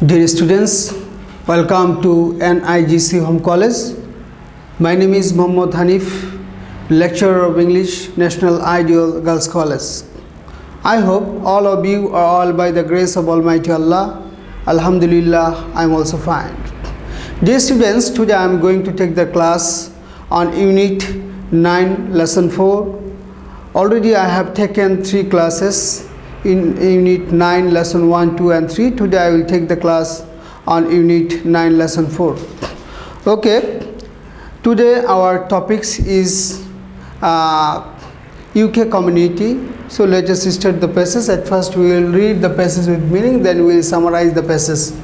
Dear students, welcome to NIGC Home College. My name is Mohammad Hanif, lecturer of English, National Ideal Girls College. I hope all of you are all by the grace of Almighty Allah. Alhamdulillah, I am also fine. Dear students, today I am going to take the class on Unit 9, Lesson 4. Already I have taken 3 classes in Unit 9, Lesson 1, 2 and 3. Today I will take the class on Unit 9, Lesson 4. Okay, today our topics is UK community. So let us start the passage. At first we will read the passage with meaning, then we will summarize the passage.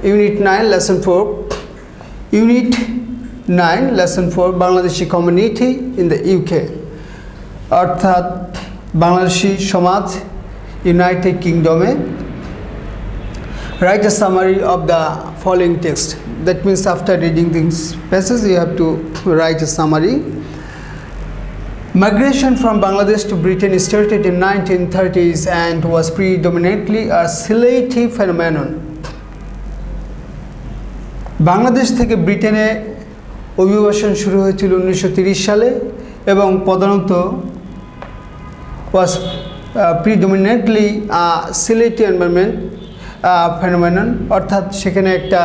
Unit 9, Lesson 4. Unit 9, Lesson 4, Bangladeshi community in the UK. অর্থাৎ বাংলাদেশি সমাজ United Kingdom. Write a summary of the following text. That means after reading this passage you have to write a summary. Migration from Bangladesh to Britain started in 1930s and was predominantly a Sylheti phenomenon. Bangladesh থেকে ব্রিটেনে অভিবাসন শুরু হয়েছিল 1930 সালে এবং প্রধানত was predominantly Sylheti environment phenomenon, অর্থাৎ সেখানে একটা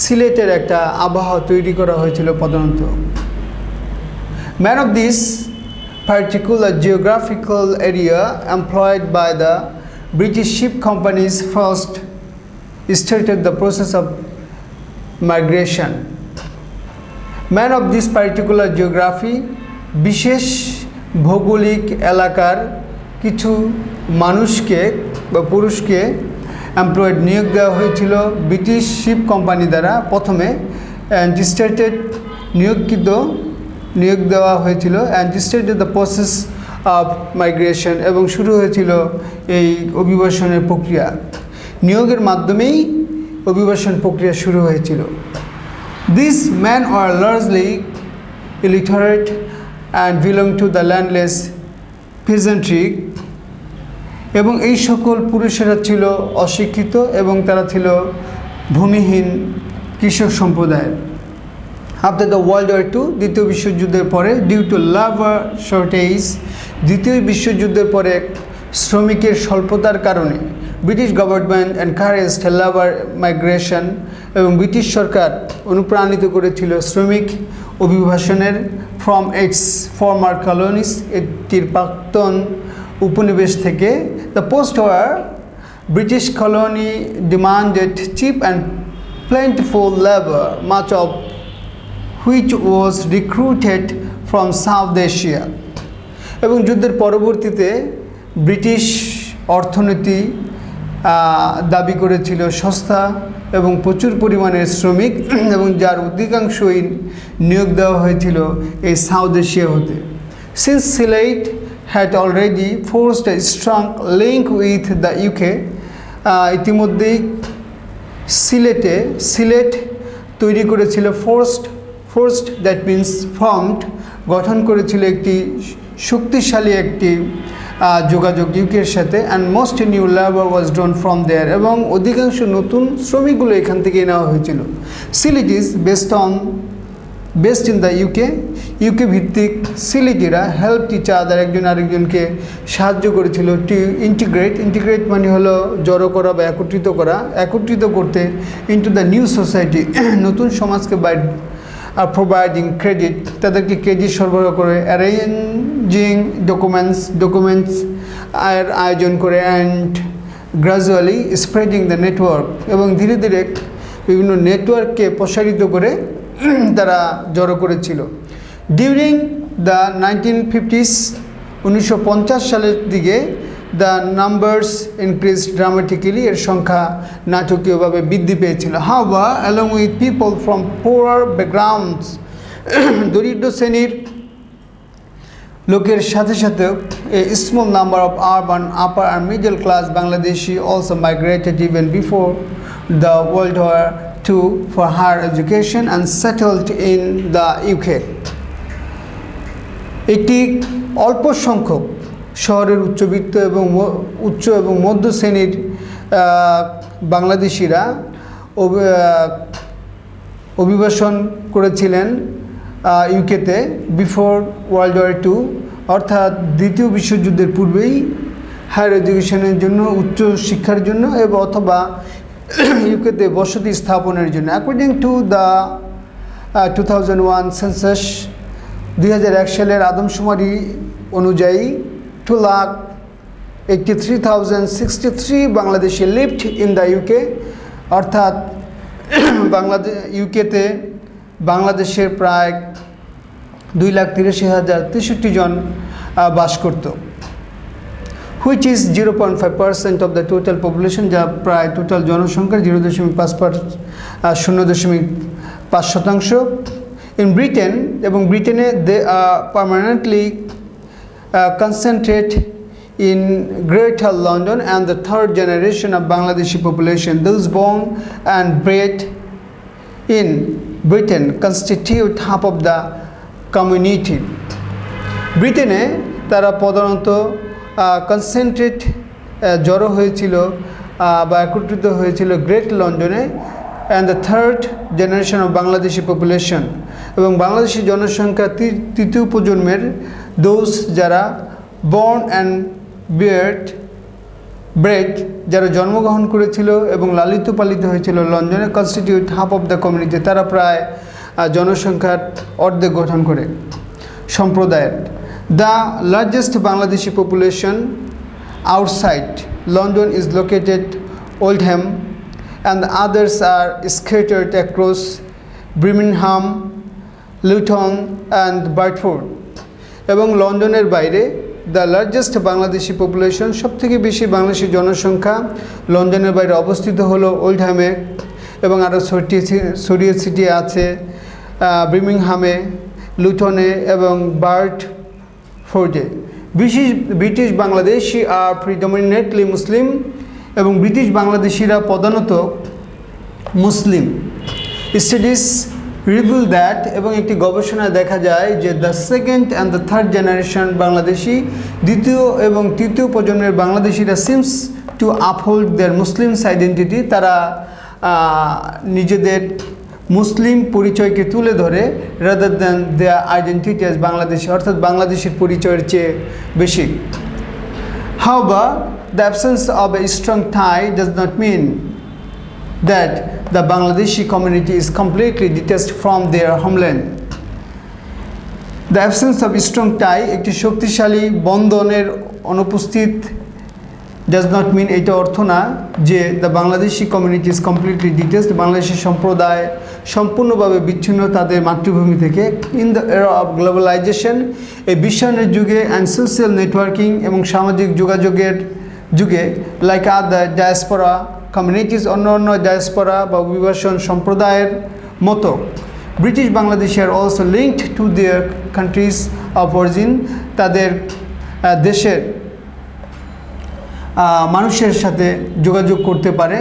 সিলেটের একটা আবহাওয়া তৈরি করা হয়েছিল প্রধানত। Man of this particular geographical area employed by the British ship companies first started the process of migration. Man of this particular geography, বিশেষ ভৌগোলিক এলাকার কিছু মানুষকে বা পুরুষকে এমপ্লয়েড নিয়োগ দেওয়া হয়েছিল ব্রিটিশ শিপ কোম্পানি দ্বারা। প্রথমে স্টার্টেড নিয়োগ দেওয়া হয়েছিল and started the process of migration, এবং শুরু হয়েছিল এই অভিবাসনের প্রক্রিয়া। নিয়োগের মাধ্যমেই অভিবাসন প্রক্রিয়া শুরু হয়েছিল। These men are largely illiterate and belong to the landless peasantry, এবং এই সকল পুরুষেরা ছিল অশিক্ষিত এবং তারা ছিল ভূমিহীন কৃষক সম্প্রদায়ের। After the World War II, দ্বিতীয় বিশ্বযুদ্ধের পরে, ডিউ টু লেবার শর্টেজ, দ্বিতীয় বিশ্বযুদ্ধের পরে শ্রমিকের স্বল্পতার কারণে British government encouraged labour migration, এবং ব্রিটিশ সরকার অনুপ্রাণিত করেছিল শ্রমিক অভিবাসনের ফ্রম ইটস ফর্মার কলোনিস, এটির প্রাক্তন উপনিবেশ থেকে। The post war British colony demanded cheap and plentiful labor, much of which was recruited from South Asia. এবং যুদ্ধের পরবর্তীতে ব্রিটিশ অর্থনীতি দাবি করেছিল সস্তা এবং প্রচুর পরিমাণের শ্রমিক, এবং যার অধিকাংশই নিয়োগ দেওয়া হয়েছিল এই সাউথ এশিয়া হতে। Since Sylhet had already forged a strong link with the UK, ইতিমধ্যেই সিলেট তৈরি করেছিল forced that means formed, গঠন করেছিল একটি শক্তিশালী একটি যোগাযোগ ইউকের সাথে। And most new labour was drawn from there, এবং অধিকাংশ নতুন শ্রমিকগুলো এখান থেকে নেওয়া হয়েছিল। Sylhet is based in the UK ভিত্তিক সিলেটিরা হেল্প ইচ আদার, একজন আরেকজনকে সাহায্য করেছিল। টু ইন্টিগ্রেট মানে হলো জড়ো করা বা একত্রিত করতে ইন্টু দ্য নিউ সোসাইটি, নতুন সমাজকে বাই প্রোভাইডিং ক্রেডিট, তাদেরকে ক্রেডিট সরবরাহ করে, অ্যারেঞ্জিং ডকুমেন্টস আয়োজন করে, and gradually spreading the network, এবং ধীরে ধীরে বিভিন্ন নেটওয়ার্ককে প্রসারিত করে তারা জড়ো করেছিল। ডিউরিং দ্য 1950s, 1950 সালের দিকে দ্য নাম্বারস ইনক্রিজ ড্রামাটিক্যালি, এর সংখ্যা নাটকীয়ভাবে বৃদ্ধি পেয়েছিল। However along with people from poor backgrounds, দরিদ্র শ্রেণীর লোকের সাথে সাথে a small number of urban upper and middle class Bangladeshi also migrated even before the World War II for higher education and settled in the UK. একটি অল্প সংখ্যক শহরের উচ্চ এবং মধ্য শ্রেণীর বাংলাদেশিরা অভিবাসন করেছিলেন ইউকেতে বিফোর ওয়ার্ল্ড ওয়ার টু, অর্থাৎ দ্বিতীয় বিশ্বযুদ্ধের পূর্বেই হায়ার এডুকেশনের জন্য, উচ্চ শিক্ষার জন্য এবং অথবা ইউকেতে বসতি স্থাপনের জন্য। অ্যাকর্ডিং টু দ্য 2001 সেন্সাস, 2001 সালের আদমশুমারি অনুযায়ী 2,83,063 Bangladeshi lived in the UK, অর্থাৎ ইউকেতে বাংলাদেশের প্রায় 2,83,063 জন বাস করত, which is 0.5% of the total population, যা প্রায় টোটাল জনসংখ্যার 0.5%। ইন ব্রিটেন, এবং ব্রিটেনে দে আর permanently concentrate in Greater London, and the third generation of Bangladeshi population, those born and bred in Britain, constitute half of the community. ব্রিটেনে তারা প্রধানত concentrate জড়ো হয়েছিল বা একত্রিত হয়েছিল গ্রেট লন্ডনে, and the third generation of Bangladeshi population, এবং বাংলাদেশি জনসংখ্যা তৃতীয় প্রজন্মের দোজ যারা বর্ন অ্যান্ড ব্রেড, যারা জন্মগ্রহণ করেছিল এবং লালিত পালিত হয়েছিল লন্ডনে, constitute half of the community, তারা প্রায় জনসংখ্যার অর্ধেক গঠন করে সম্প্রদায়ের। The largest Bangladeshi population outside London is located Oldham, and the others are scattered across Birmingham, Luton and Bradford. এবং লন্ডনের বাইরে দ্য লার্জেস্ট বাংলাদেশি পপুলেশন, সবথেকে বেশি বাংলাদেশি জনসংখ্যা লন্ডনের বাইরে অবস্থিত হলো ওল্ডহ্যামে, এবং আরও ছড়িয়ে ছিটিয়ে আছে বার্মিংহামে, লুটনে এবং বার্ডফোর্ডে। ব্রিটিশ বাংলাদেশি আর প্রিডমিনেন্টলি মুসলিম, এবং ব্রিটিশ বাংলাদেশিরা প্রধানত মুসলিম। স্টাডিজ রিভিল দ্যাট, এবং একটি গবেষণায় দেখা যায় যে the second and the third generation Bangladeshi, দ্বিতীয় এবং তৃতীয় প্রজন্মের বাংলাদেশিরা seems to uphold their Muslims identity, তারা নিজেদের মুসলিম পরিচয়কে তুলে ধরে rather than their identity as Bangladeshi, অর্থাৎ বাংলাদেশের পরিচয়ের চেয়ে বেশি। However, the absence of a strong tie does not mean that the Bangladeshi community is completely detached from their homeland. The absence of a strong tie, একটি শক্তিশালী বন্ধনের অনুপস্থিত, does not mean, এটা অর্থ না যে the Bangladeshi community is completely detached, Bangladeshi সম্প্রদায় সম্পূর্ণভাবে বিচ্ছিন্ন তাদের মাতৃভূমি থেকে। In the era of globalisation, এই বিশ্বায়নের যুগে অ্যান্ড সোশ্যাল নেটওয়ার্কিং, এবং সামাজিক যোগাযোগের যুগে, লাইক আদার ডায়াসপোরা কমিউনিটিস, অন্য ডায়াসপোরা বা অভিবাসন সম্প্রদায়ের মতো, British Bangladeshi are also linked to their countries of origin, তাদের দেশের মানুষের সাথে যোগাযোগ করতে পারে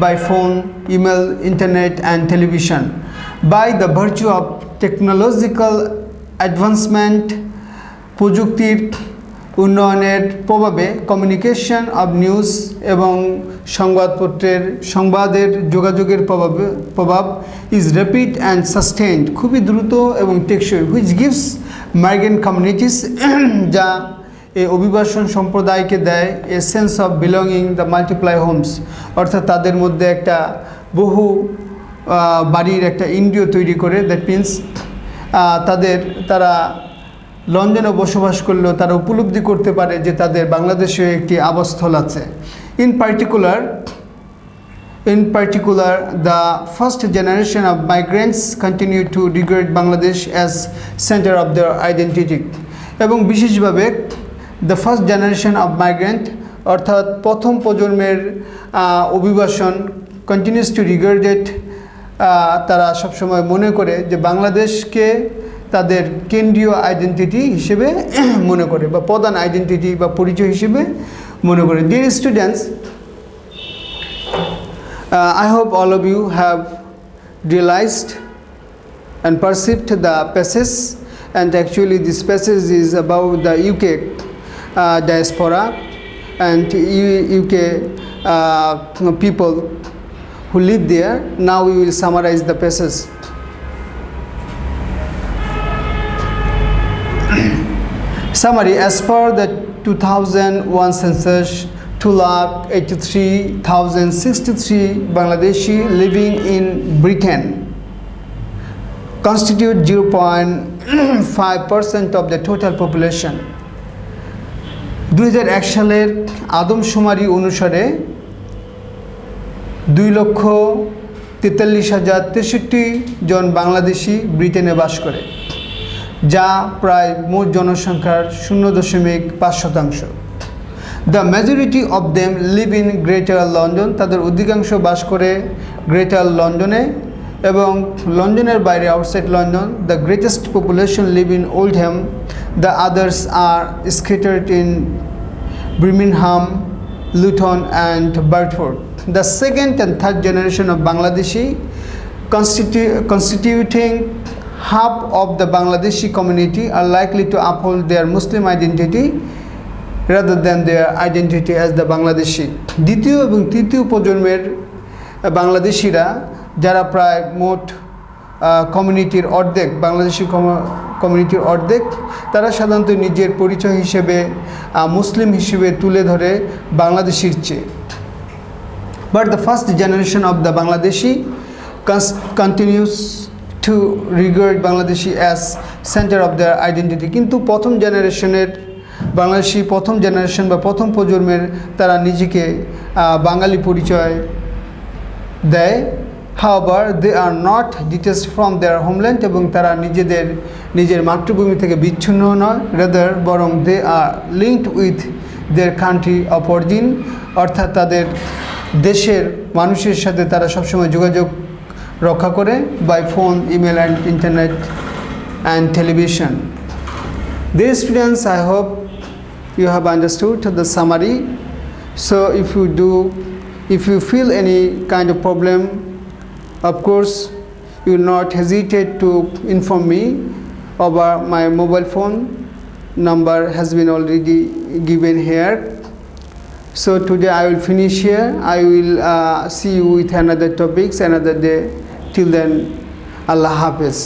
by phone, email, internet and television. By the virtue of technological advancement, প্রযুক্তির উন্নয়নের প্রভাবে, কমিউনিকেশন অফ নিউজ, এবং সংবাদের যোগাযোগের প্রভাব ইজ র্যাপিড অ্যান্ড সাস্টেইনড, খুবই দ্রুত এবং টেকসই, হুইচ গিভস মাইগ্রেন্ট কমিউনিটিস, যা এই অভিবাসন সম্প্রদায়কে দেয় a sense of belonging the multiply homes, অর্থাৎ তাদের মধ্যে একটা বহু বাড়ির একটা ইন্দ্রিয় তৈরি করে। দ্যাট মিনস তারা লন্ডনে বসবাস করলেও তারা উপলব্ধি করতে পারে যে তাদের বাংলাদেশে একটি আবাসস্থল আছে। In particular, the first generation of migrants continue to regard Bangladesh as center of their identity, এবং বিশেষভাবে the first generation of migrant, অর্থাৎ প্রথম প্রজন্মের অভিবাসন, কন্টিনিউস টু রিগার্ডেড, তারা সবসময় মনে করে যে বাংলাদেশকে তাদের কেন্দ্রীয় আইডেন্টিটি হিসেবে মনে করে, বা প্রধান আইডেন্টিটি বা পরিচয় হিসেবে মনে করে। Dear students, I hope all of you have realized and perceived the passage, and actually this passage is about the UK diaspora and UK people who live there. Now we will summarize the passage. Summary: as per the 2001 census, 2,83,063 Bangladeshi living in Britain constitute 0.5% of the total population. 2001 সালের আদমশুমারি অনুসারে 2,43,063 জন বাংলাদেশি ব্রিটেনে বাস করে, যা প্রায় মোট জনসংখ্যার 0.5%। The majority of them live in Greater London, তাদের অধিকাংশ বাস করে গ্রেটার লন্ডনে এবং লন্ডনের বাইরে outside London. The greatest population live in Oldham, the others are scattered in Birmingham, Luton and Bedford. The second and third generation of Bangladeshi constituting half of the Bangladeshi community are likely to uphold their Muslim identity rather than their identity as the Bangladeshi. দ্বিতীয় এবং তৃতীয় প্রজন্মের বাংলাদেশিরা, যারা প্রায় মোট কমিউনিটির অর্ধেক, বাংলাদেশি কমিউনিটির অর্ধেক, তারা সাধারণত নিজের পরিচয় হিসেবে মুসলিম হিসেবে তুলে ধরে বাংলাদেশির চেয়ে। But the first generation of the Bangladeshi continues to regard Bangladeshi as center of their identity. কিন্তু প্রথম জেনারেশনের বাংলাদেশি, প্রথম জেনারেশন বা প্রথম প্রজন্মের, তারা নিজেকে বাঙালি পরিচয় দেয়। However, they are not detached from their homeland, এবং তারা নিজের মাতৃভূমি থেকে বিচ্ছিন্ন নয়। Rather, বরং they are linked with their country of origin, অর্থাৎ তাদের দেশের মানুষের সাথে তারা সবসময় যোগাযোগ রক্ষা করে by phone, email and internet and television. Dear students, I hope you have understood the summary. So if you feel any kind of problem, of course, you will not hesitate to inform me over my mobile phone number has been already given here. So today I will finish here. I will see you with another topics another day. Till then, Allah Hafiz.